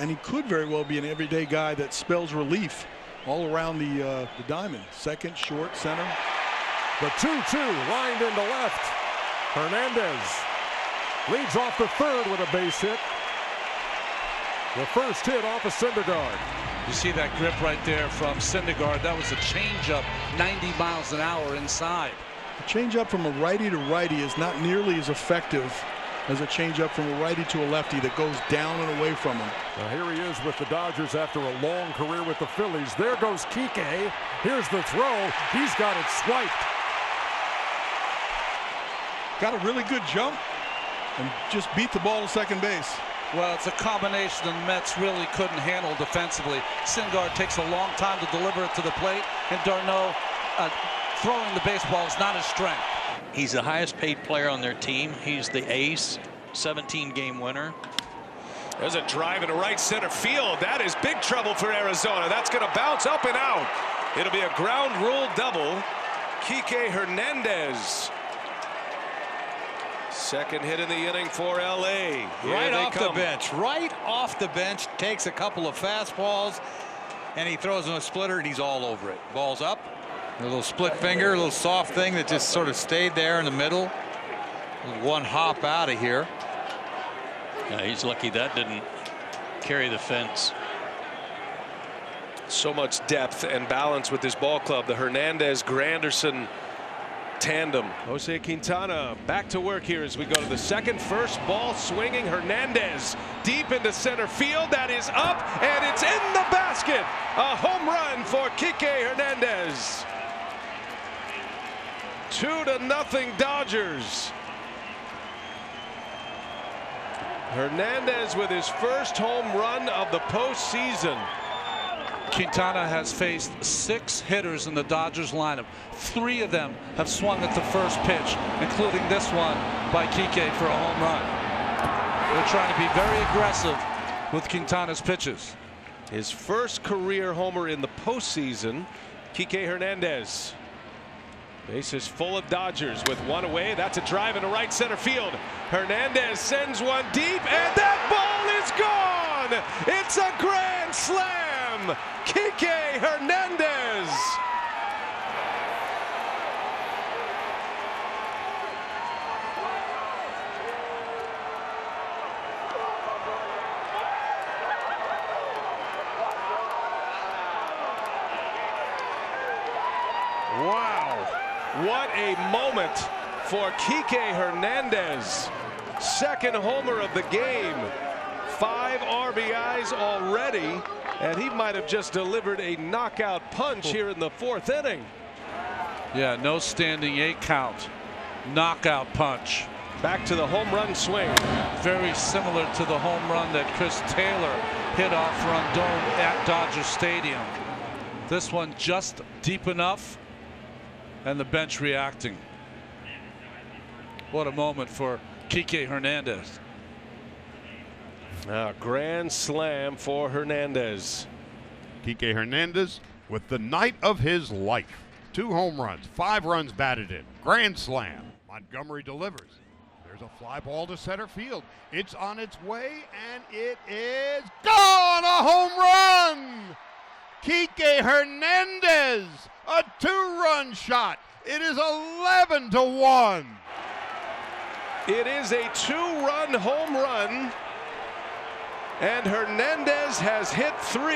and he could very well be an everyday guy that spells relief all around the diamond. Second, short, center. The 2-2 lined into left. Hernandez leads off the third with a base hit. The first hit off of Syndergaard. You see that grip right there from Syndergaard. That was a changeup, 90 miles an hour inside. A changeup from a righty to righty is not nearly as effective as a changeup from a righty to a lefty that goes down and away from him. Now here he is with the Dodgers after a long career with the Phillies. There goes Kiké. Here's the throw. He's got it swiped. Got a really good jump and just beat the ball to second base. Well, it's a combination the Mets really couldn't handle defensively. Syndergaard takes a long time to deliver it to the plate, and d'Arnaud throwing the baseball is not his strength. He's the highest paid player on their team. He's the ace, 17-game winner. There's a drive into right center field. That is big trouble for Arizona. That's going to bounce up and out. It'll be a ground rule double. Kiké Hernández. Second hit in the inning for LA. Right off the bench. Right off the bench. Takes a couple of fastballs, and he throws him a splitter, and he's all over it. Ball's up. A little split finger, a little soft thing that just sort of stayed there in the middle. One hop out of here. He's lucky that didn't carry the fence. So much depth and balance with this ball club. The Hernandez-Granderson tandem. Jose Quintana back to work here as we go to the second. First ball swinging. Hernandez deep into center field. That is up, and it's in the basket. A home run for Kiké Hernández. 2-0 Dodgers. Hernandez with his first home run of the postseason. Quintana has faced 6 hitters in the Dodgers lineup. 3 of them have swung at the first pitch, including this one by Kiké for a home run. They're trying to be very aggressive with Quintana's pitches. His first career homer in the postseason. Kiké Hernández. Bases full of Dodgers with one away. That's a drive into right center field. Hernandez sends one deep, and that ball is gone. It's a grand slam. Kiké Hernández. Wow, what a moment for Kiké Hernández. Second homer of the game. 5 RBIs already, and he might have just delivered a knockout punch here in the 4th inning. Yeah, no standing 8 count. Knockout punch. Back to the home run swing. Very similar to the home run that Chris Taylor hit off Rondon at Dodger Stadium. This one just deep enough, and the bench reacting. What a moment for Kiké Hernández. A grand slam for Hernandez. Kiké Hernández with the night of his life. 2 home runs, 5 runs batted in. Grand slam. Montgomery delivers. There's a fly ball to center field. It's on its way, and it is gone! A home run! Kiké Hernández, a 2-run shot. It is 11-1. It is a 2-run home run, and Hernandez has hit 3.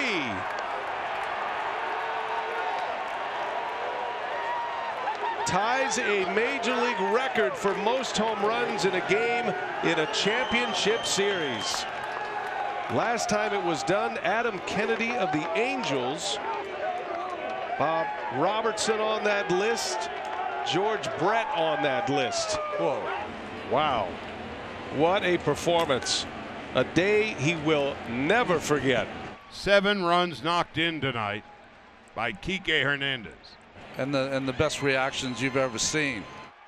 Ties a major league record for most home runs in a game in a championship series. Last time it was done, Adam Kennedy of the Angels. Bob Robertson on that list. George Brett on that list. Whoa. Wow. What a performance. A day he will never forget. 7 runs knocked in tonight by Kiké Hernández. And the best reactions you've ever seen.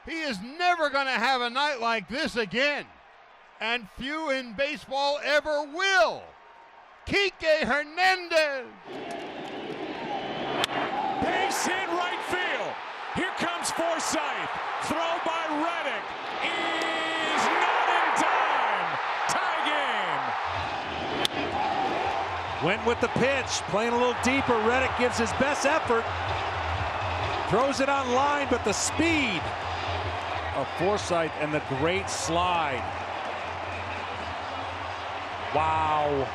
He is never going to have a night like this again. And few in baseball ever will. Kiké Hernández. Base hit right field. Here comes Forsythe. Throw by Reddick. Is not in time. Tie game. Went with the pitch, playing a little deeper. Reddick gives his best effort. Throws it on line, but the speed of Forsythe and the great slide. Wow.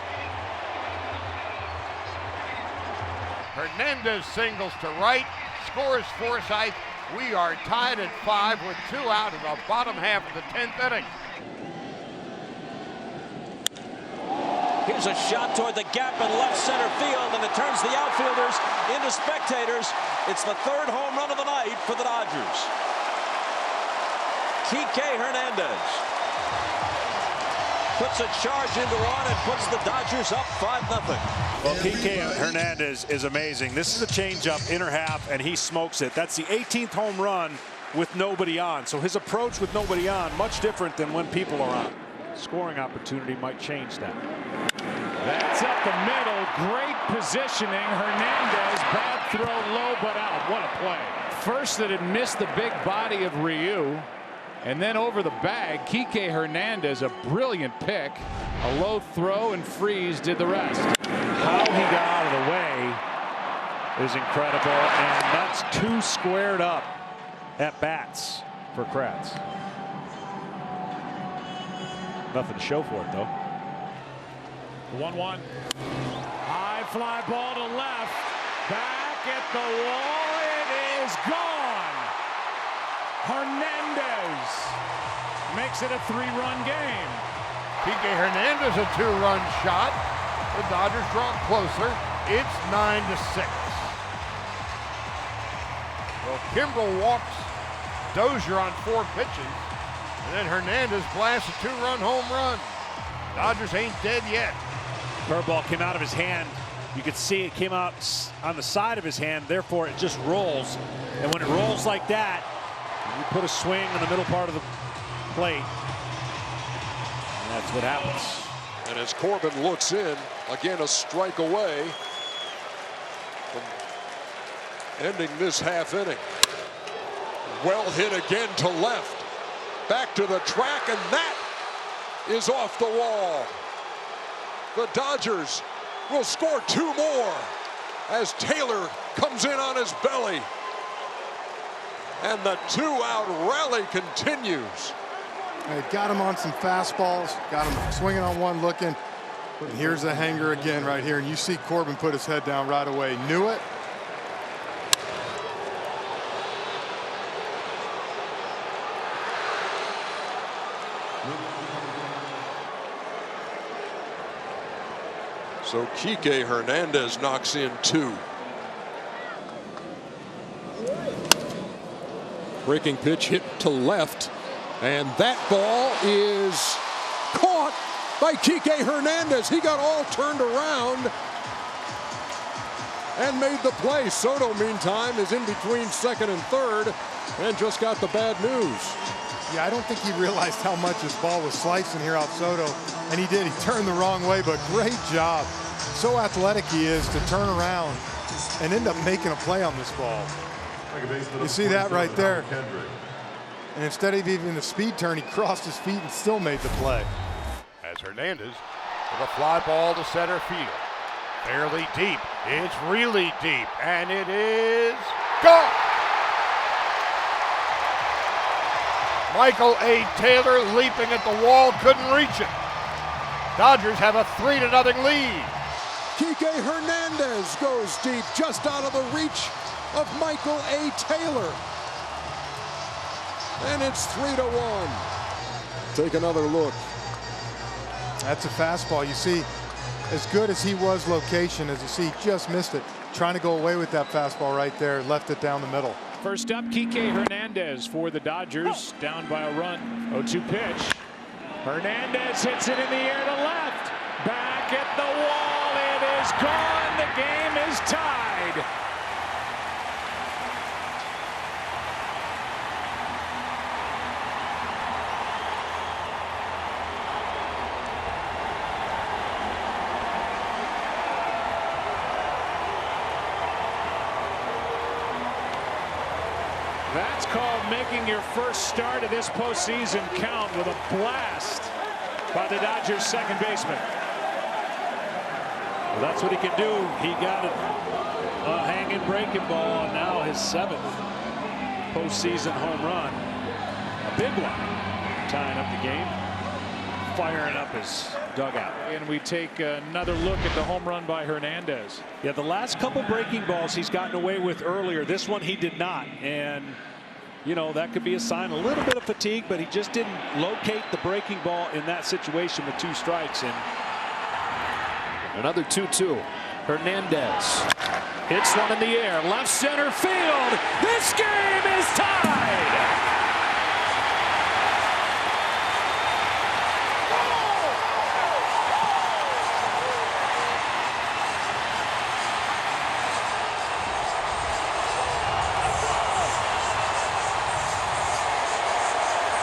Hernandez singles to right, scores Forsythe. We are tied at 5 with 2 out in the bottom half of the 10th inning. Here's a shot toward the gap in left center field, and it turns the outfielders into spectators. It's the 3rd home run of the night for the Dodgers. Kiké Hernández puts a charge into one and puts the Dodgers up 5-0. Well, Kiké Hernández is amazing. This is a changeup, inner half, and he smokes it. That's the 18th home run with nobody on. So his approach with nobody on, much different than when people are on. Scoring opportunity might change that. That's up the middle. Great positioning. Hernandez, bad throw, low but out. What a play. First that had missed the big body of Ryu. And then over the bag, Kiké Hernández, a brilliant pick. A low throw, and Freeze did the rest. How he got out of the way is incredible. And that's 2 squared up at bats for Kratz. Nothing to show for it, though. 1-1. High fly ball to left. Back at the wall. It is gone. Hernandez makes it a 3-run game. Kiké Hernández a 2-run shot. The Dodgers draw closer. It's 9-6. Well, Kimbrel walks Dozier on 4 pitches. And then Hernandez blasts a 2-run home run. Dodgers ain't dead yet. Curveball came out of his hand. You could see it came out on the side of his hand. Therefore, it just rolls. And when it rolls like that, you put a swing in the middle part of the plate. And that's what happens. And as Corbin looks in, again a strike away from ending this half inning. Well hit again to left. Back to the track, and that is off the wall. The Dodgers will score 2 more as Taylor comes in on his belly. And the 2-out rally continues. Hey, got him on some fastballs, got him swinging on one, looking. And here's the hanger again right here, and you see Corbin put his head down right away. Knew it. So Kiké Hernández knocks in 2. Breaking pitch hit to left, and that ball is caught by Kiké Hernández. He got all turned around and made the play. Soto, meantime, is in between 2nd and 3rd and just got the bad news. Yeah, I don't think he realized how much his ball was slicing here out Soto, and he did. He turned the wrong way, but great job. So athletic he is to turn around and end up making a play on this ball. You see that right there. And instead of even the speed turn, he crossed his feet and still made the play. As Hernandez with a fly ball to center field. Fairly deep. It's really deep, and it is gone. Michael A. Taylor leaping at the wall, couldn't reach it. Dodgers have a 3-0 lead. Kiké Hernández goes deep, just out of the reach of Michael A. Taylor. And it's 3-1. Take another look. That's a fastball. You see, as good as he was location, as you see, just missed it. Trying to go away with that fastball right there, left it down the middle. First up, Kiké Hernández for the Dodgers, down by a run. 0-2 pitch. Hernandez hits it in the air to left. Back at the wall. It is gone. The game is tied. That's called making your first start of this postseason count with a blast by the Dodgers second baseman. Well, that's what he can do. He got a hanging breaking ball, and now his 7th postseason home run. A big one, tying up the game, firing up his dugout. And we take another look at the home run by Hernandez. Yeah, the last couple breaking balls he's gotten away with earlier. This one he did not. And, you know, that could be a sign, a little bit of fatigue, but he just didn't locate the breaking ball in that situation with 2 strikes. And another 2-2. Hernandez hits one in the air, left center field. This game is tied.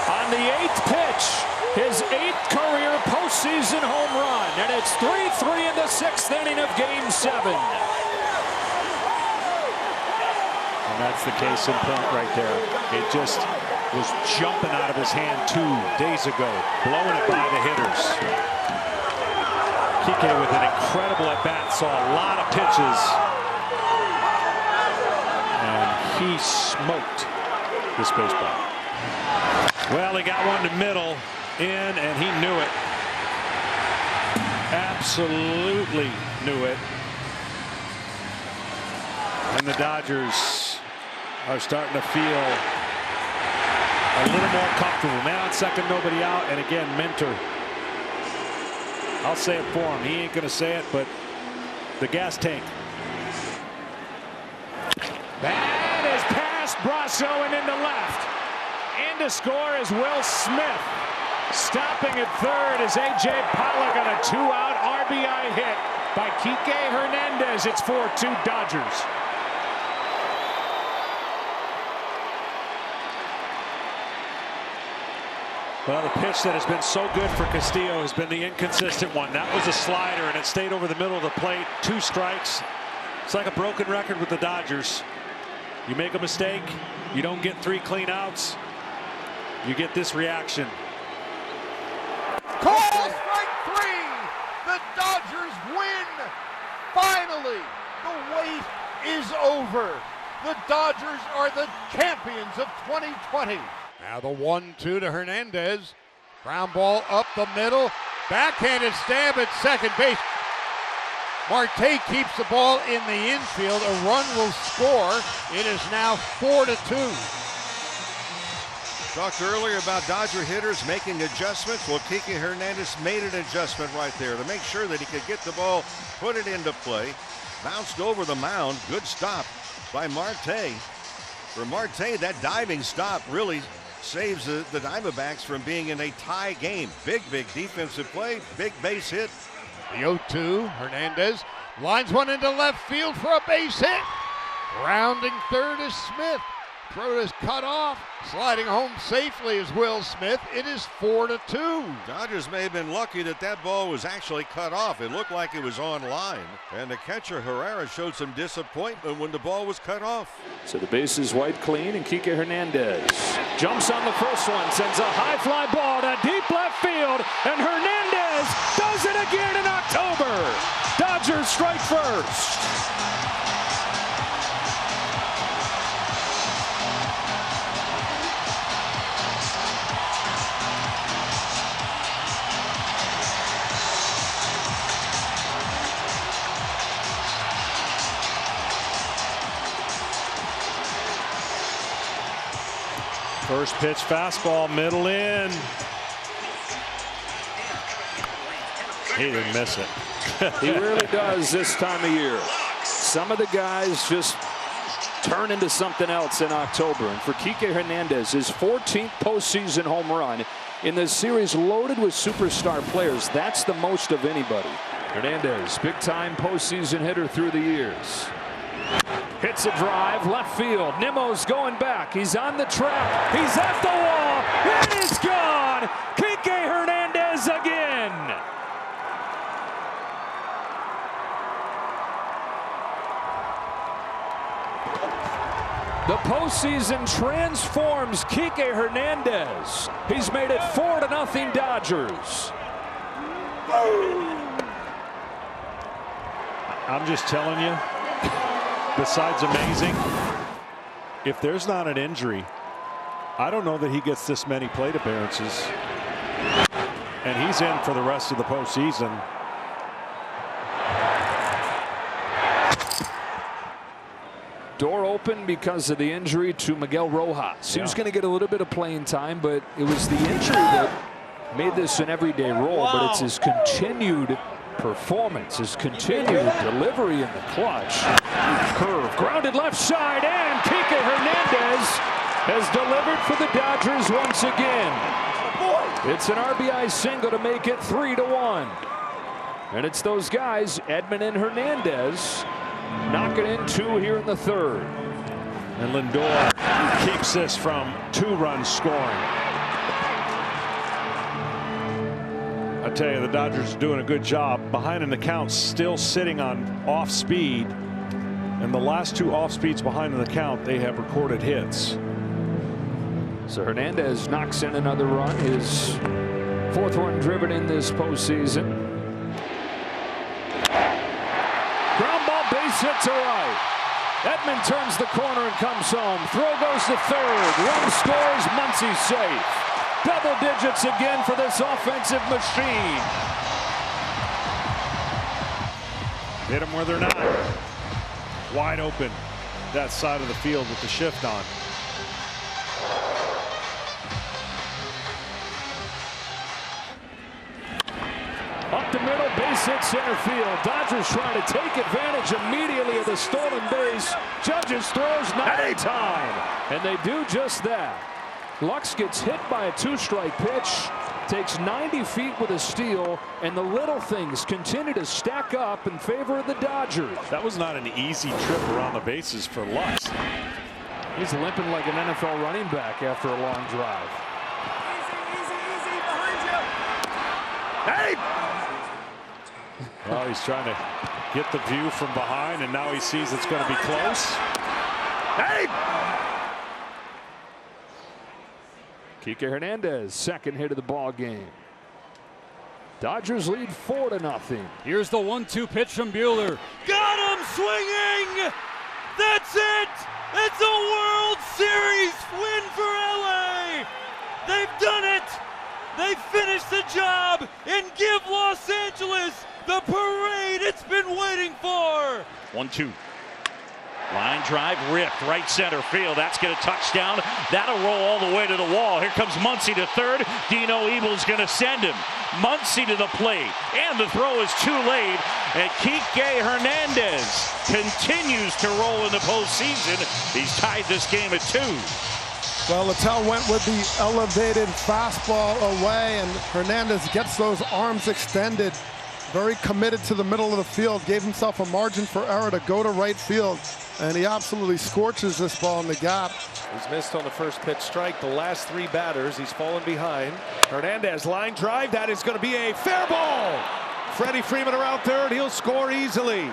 On the 8th pitch, his 8th career postseason home run, and it's 3-3 in the 6th inning of Game 7. And that's the case in point right there. It just was jumping out of his hand 2 days ago, blowing it by the hitters. Kiké with an incredible at-bat, saw a lot of pitches, and he smoked this baseball. Well, he got one to middle, in, and he knew it. Absolutely knew it. And the Dodgers are starting to feel a little more comfortable. Man on second, nobody out, and again, Minter. I'll say it for him. He ain't going to say it, but the gas tank. That is past Brasso and into left. In to score is Will Smith. Stopping at third is A.J. Pollock on a 2-out RBI hit by Kiké Hernández. It's 4-2 Dodgers. Well, the pitch that has been so good for Castillo has been the inconsistent one. That was a slider, and it stayed over the middle of the plate. 2 strikes. It's like a broken record with the Dodgers. You make a mistake, you don't get 3 clean outs, you get this reaction. Call strike 3. The Dodgers win. Finally, the wait is over. The Dodgers are the champions of 2020. Now the 1-2 to Hernandez. Ground ball up the middle. Backhanded stab at second base. Marte keeps the ball in the infield. A run will score. It is now 4-2. Talked earlier about Dodger hitters making adjustments. Well, Kiké Hernández made an adjustment right there to make sure that he could get the ball, put it into play. Bounced over the mound. Good stop by Marte. For Marte, that diving stop really saves the Diamondbacks from being in a tie game. Big defensive play. Big base hit. The 0-2, Hernandez lines one into left field for a base hit. Rounding third is Smith. Throw is cut off. Sliding home safely is Will Smith. It is 4-2. Dodgers may have been lucky that that ball was actually cut off. It looked like it was on line. And the catcher, Herrera, showed some disappointment when the ball was cut off. So the base is wiped clean, and Kiké Hernández jumps on the first one, sends a high fly ball to deep left field, and Hernandez does it again in October. Dodgers strike first. First pitch fastball, middle in. He didn't miss it. He really does this time of year. Some of the guys just turn into something else in October. And for Kiké Hernández, his 14th postseason home run in this series loaded with superstar players. That's the most of anybody. Hernandez, big-time postseason hitter through the years. Hits a drive, left field. Nimmo's going back. He's on the track. He's at the wall. And it's gone. Kiké Hernández again. The postseason transforms Kiké Hernández. He's made it 4-0 Dodgers. I'm just telling you, besides amazing, if there's not an injury, I don't know that he gets this many plate appearances. And he's in for the rest of the postseason. Door open because of the injury to Miguel Rojas. He was going to get a little bit of playing time, but it was the injury that made this an everyday role. But it's his continued performance, his continued delivery in the clutch. Curve, grounded left side, and Kiké Hernández has delivered for the Dodgers once again. It's an RBI single to make it 3-1. And it's those guys, Edman and Hernandez, knocking in 2 here in the 3rd. And Lindor keeps this from 2-run scoring. I tell you, the Dodgers are doing a good job. Behind in the count, still sitting on off speed. And the last 2 off speeds behind in the count, they have recorded hits. So Hernandez knocks in another run, his 4th run driven in this postseason. Ground ball, base hit to right. Edman turns the corner and comes home. Throw goes to 3rd. Run scores. Muncy's safe. Double digits again for this offensive machine. Hit them where they're not. Wide open that side of the field with the shift on. Up the middle, base hit center field. Dodgers trying to take advantage immediately of the stolen base. Judges throws not in time. And they do just that. Lux gets hit by a 2-strike pitch. Takes 90 feet with a steal. And the little things continue to stack up in favor of the Dodgers. That was not an easy trip around the bases for Lux. He's limping like an NFL running back after a long drive. Easy, behind you. Hey! Well, he's trying to get the view from behind, and now he sees it's going to be close. Hey! Kiké Hernández, 2nd hit of the ball game. Dodgers lead 4-0. Here's the 1-2 pitch from Buehler. Got him swinging! That's it! It's a World Series win for LA! They've done it! They finished the job and give Los Angeles the parade it's been waiting for. 1-2. Line drive ripped right center field. That's going to touchdown. That'll roll all the way to the wall. Here comes Muncy to 3rd. Dino Ebel's going to send him. Muncy to the plate. And the throw is too late. And Kiké Hernández continues to roll in the postseason. He's tied this game at 2. Well, Littell went with the elevated fastball away, and Hernandez gets those arms extended. Very committed to the middle of the field. Gave himself a margin for error to go to right field. And he absolutely scorches this ball in the gap. He's missed on the first pitch strike. The last 3 batters, he's fallen behind. Hernandez line drive. That is going to be a fair ball. Freddie Freeman around 3rd. He'll score easily.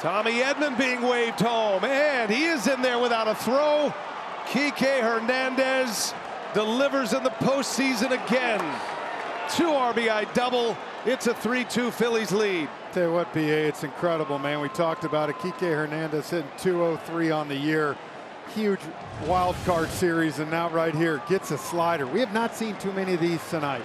Tommy Edman being waved home. And he is in there without a throw. Kiké Hernández delivers in the postseason again. 2 RBI double. It's a 3-2 Phillies lead. Tell you what, BA, it's incredible, man. We talked about it. Kiké Hernández hitting 203 on the year. Huge wild card series, and now right here gets a slider. We have not seen too many of these tonight.